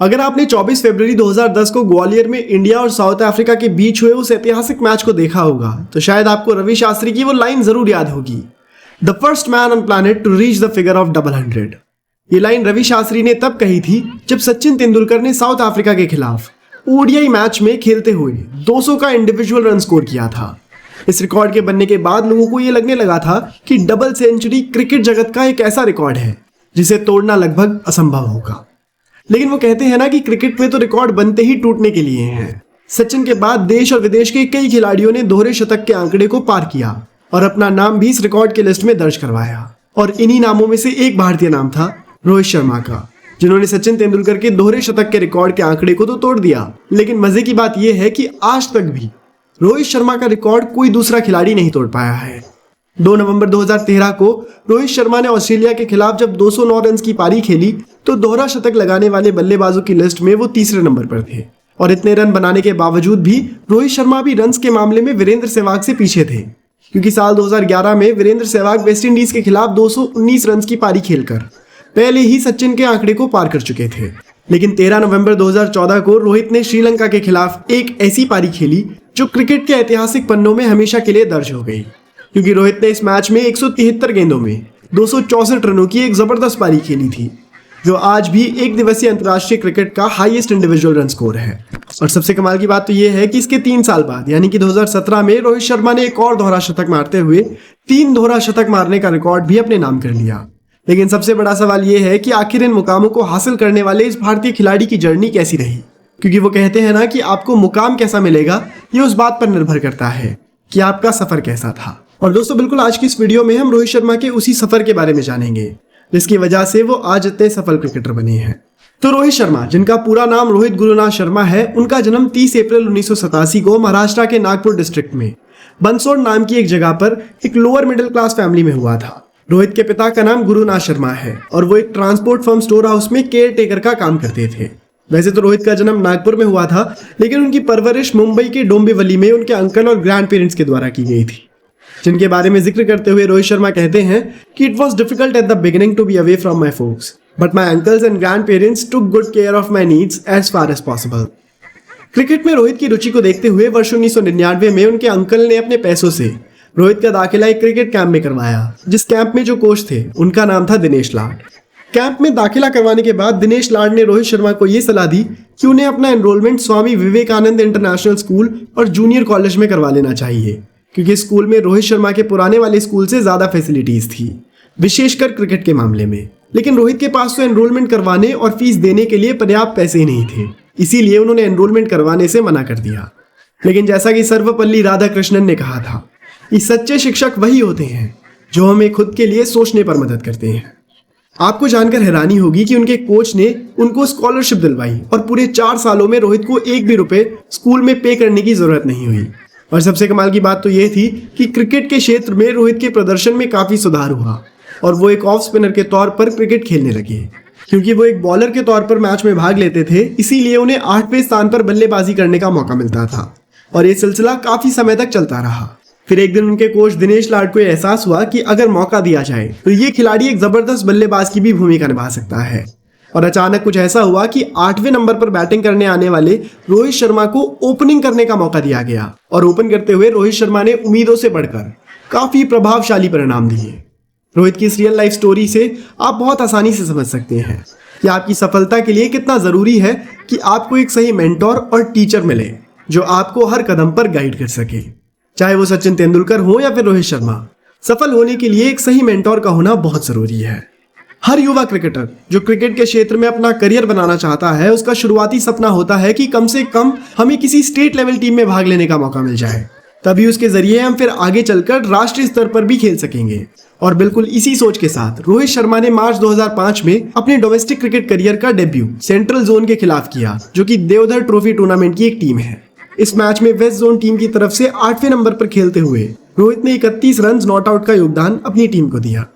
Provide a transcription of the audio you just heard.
अगर आपने 24 फरवरी 2010 को ग्वालियर में इंडिया और साउथ अफ्रीका के बीच हुए उस ऐतिहासिक मैच को देखा होगा तो शायद आपको रवि शास्त्री की वो लाइन जरूर याद होगी, the first man on planet to reach the figure of 100। ये लाइन रवि शास्त्री ने तब कही थी जब सचिन तेंदुलकर ने साउथ अफ्रीका के खिलाफ ओडीआई मैच में खेलते हुए 200 का इंडिविजुअल रन स्कोर किया था। इस रिकॉर्ड के बनने के बाद लोगों को यह लगने लगा था कि डबल सेंचुरी क्रिकेट जगत का एक ऐसा रिकॉर्ड है जिसे तोड़ना लगभग असंभव होगा। लेकिन वो कहते हैं ना कि क्रिकेट में तो रिकॉर्ड बनते ही टूटने के लिए हैं। सचिन के बाद देश और विदेश के कई खिलाड़ियों ने दोहरे शतक के आंकड़े को पार किया और अपना नाम भी इस रिकॉर्ड के लिस्ट में दर्ज करवाया। और इन्हीं नामों में से एक भारतीय नाम था रोहित शर्मा का, जिन्होंने सचिन तेंदुलकर के दोहरे शतक के रिकॉर्ड के आंकड़े को तो तोड़ दिया। लेकिन मजे की बात यह है कि आज तक भी रोहित शर्मा का रिकॉर्ड कोई दूसरा खिलाड़ी नहीं तोड़ पाया है। 2 नवंबर 2013 को रोहित शर्मा ने ऑस्ट्रेलिया के खिलाफ जब 209 रन की पारी खेली तो दोहरा शतक लगाने वाले बल्लेबाजों की लिस्ट में वो तीसरे नंबर पर थे। और इतने रन बनाने के बावजूद भी रोहित शर्मा भी रन्स के मामले में वीरेंद्र सहवाग से पीछे थे, क्योंकि साल 2011 में वीरेंद्र सहवाग वेस्टइंडीज के खिलाफ 219 रन की पारी खेलकर पहले ही सचिन के आंकड़े को पार कर चुके थे। लेकिन 13 नवंबर 2014 को रोहित ने श्रीलंका के खिलाफ एक ऐसी पारी खेली जो क्रिकेट के ऐतिहासिक पन्नों में हमेशा के लिए दर्ज हो गई, क्योंकि रोहित ने इस मैच में 173 गेंदों में 264 रनों की एक जबरदस्त पारी खेली थी, जो आज भी एक दिवसीय अंतर्राष्ट्रीय क्रिकेट का हाईएस्ट इंडिविजुअल रन स्कोर है। और सबसे कमाल की बात तो यह है कि इसके 3 साल बाद यानी कि 2017 में रोहित शर्मा ने एक और दोहरा शतक मारते हुए 3 दोहरा शतक मारने का रिकॉर्ड भी अपने नाम कर लिया। लेकिन सबसे बड़ा सवाल यह है कि आखिर इन मुकामों को हासिल करने वाले इस भारतीय खिलाड़ी की जर्नी कैसी रही, क्योंकि वो कहते हैं ना कि आपको मुकाम कैसा मिलेगा ये उस बात पर निर्भर करता है कि आपका सफर कैसा था। और दोस्तों बिल्कुल आज की इस वीडियो में हम रोहित शर्मा के उसी सफर के बारे में जानेंगे जिसकी वजह से वो आज इतने सफल क्रिकेटर बने हैं। तो रोहित शर्मा, जिनका पूरा नाम रोहित गुरुनाथ शर्मा है, उनका जन्म 30 अप्रैल 1987 को महाराष्ट्र के नागपुर डिस्ट्रिक्ट में बंसोड नाम की एक जगह पर एक लोअर मिडिल क्लास फैमिली में हुआ था। रोहित के पिता का नाम गुरुनाथ शर्मा है और वो एक ट्रांसपोर्ट फर्म स्टोर हाउस में केयर टेकर का काम करते थे। वैसे तो रोहित का जन्म नागपुर में हुआ था, लेकिन उनकी परवरिश मुंबई के डोंबिवली में उनके अंकल और ग्रैंड पेरेंट्स के द्वारा की गई थी, जिनके बारे में जिक्र करते हुए रोहित शर्मा कहते हैं कि it was difficult at the beginning to be away from my folks, but my uncles and grandparents took good care of my needs as far as possible. Cricket में रोहित की रुचि को देखते हुए वर्ष 1999 में उनके अंकल ने अपने पैसों से रोहित का दाखिला एक क्रिकेट कैंप में करवाया, जिस कैंप में जो कोच थे उनका नाम था दिनेश लाड। कैंप में दाखिला करवाने के बाद दिनेश लाड ने रोहित शर्मा को यह सलाह दी कि उन्हें अपना enrolment Swami Vivekananda international school और जूनियर कॉलेज में करवा लेना चाहिए, क्योंकि स्कूल में रोहित शर्मा के पुराने वाले स्कूल से ज्यादा फैसिलिटीज थी, विशेषकर क्रिकेट के मामले में। लेकिन रोहित के पास तो एनरोलमेंट करवाने और फीस देने के लिए पर्याप्त पैसे ही नहीं थे, इसीलिए उन्होंने एनरोलमेंट करवाने से मना कर दिया। लेकिन जैसा कि सर्वपल्ली राधाकृष्णन ने कहा था कि सच्चे शिक्षक वही होते हैं जो हमें खुद के लिए सोचने पर मदद करते हैं। आपको जानकर हैरानी होगी कि उनके कोच ने उनको स्कॉलरशिप दिलवाई और पूरे 4 सालों में रोहित को एक भी रुपए स्कूल में पे करने की जरूरत नहीं हुई। और सबसे कमाल की बात तो यह थी कि क्रिकेट के क्षेत्र में रोहित के प्रदर्शन में काफी सुधार हुआ और वो एक ऑफ स्पिनर के तौर पर क्रिकेट खेलने लगे। क्योंकि वो एक बॉलर के तौर पर मैच में भाग लेते थे, इसीलिए उन्हें 8वें स्थान पर बल्लेबाजी करने का मौका मिलता था और ये सिलसिला काफी समय तक चलता रहा। फिर एक दिन उनके कोच दिनेश लाड को एहसास हुआ कि अगर मौका दिया जाए तो ये खिलाड़ी एक जबरदस्त बल्लेबाज की भी भूमिका निभा सकता है। और अचानक कुछ ऐसा हुआ कि 8वें नंबर पर बैटिंग करने आने वाले रोहित शर्मा को ओपनिंग करने का मौका दिया गया और ओपन करते हुए रोहित शर्मा ने उम्मीदों से बढ़कर काफी प्रभावशाली परिणाम दिए। रोहित की इस रियल लाइफ स्टोरी से आप बहुत आसानी से समझ सकते हैं कि आपकी सफलता के लिए कितना जरूरी है कि आपको एक सही मेंटोर और टीचर मिले जो आपको हर कदम पर गाइड कर सके। चाहे वो सचिन तेंदुलकर हो या फिर रोहित शर्मा, सफल होने के लिए एक सही मेंटोर का होना बहुत जरूरी है। हर युवा क्रिकेटर जो क्रिकेट के क्षेत्र में अपना करियर बनाना चाहता है, उसका शुरुआती सपना होता है कि कम से कम हमें किसी स्टेट लेवल टीम में भाग लेने का मौका मिल जाए, तभी उसके जरिए हम फिर आगे चलकर राष्ट्रीय स्तर पर भी खेल सकेंगे। और बिल्कुल इसी सोच के साथ रोहित शर्मा ने मार्च 2005 में अपने डोमेस्टिक क्रिकेट करियर का डेब्यू सेंट्रल जोन के खिलाफ किया, जो कि देवधर ट्रॉफी टूर्नामेंट की एक टीम है। इस मैच में वेस्ट जोन टीम की तरफ से 8वें नंबर पर खेलते हुए रोहित ने 31 रन नॉट आउट का योगदान अपनी टीम को दिया।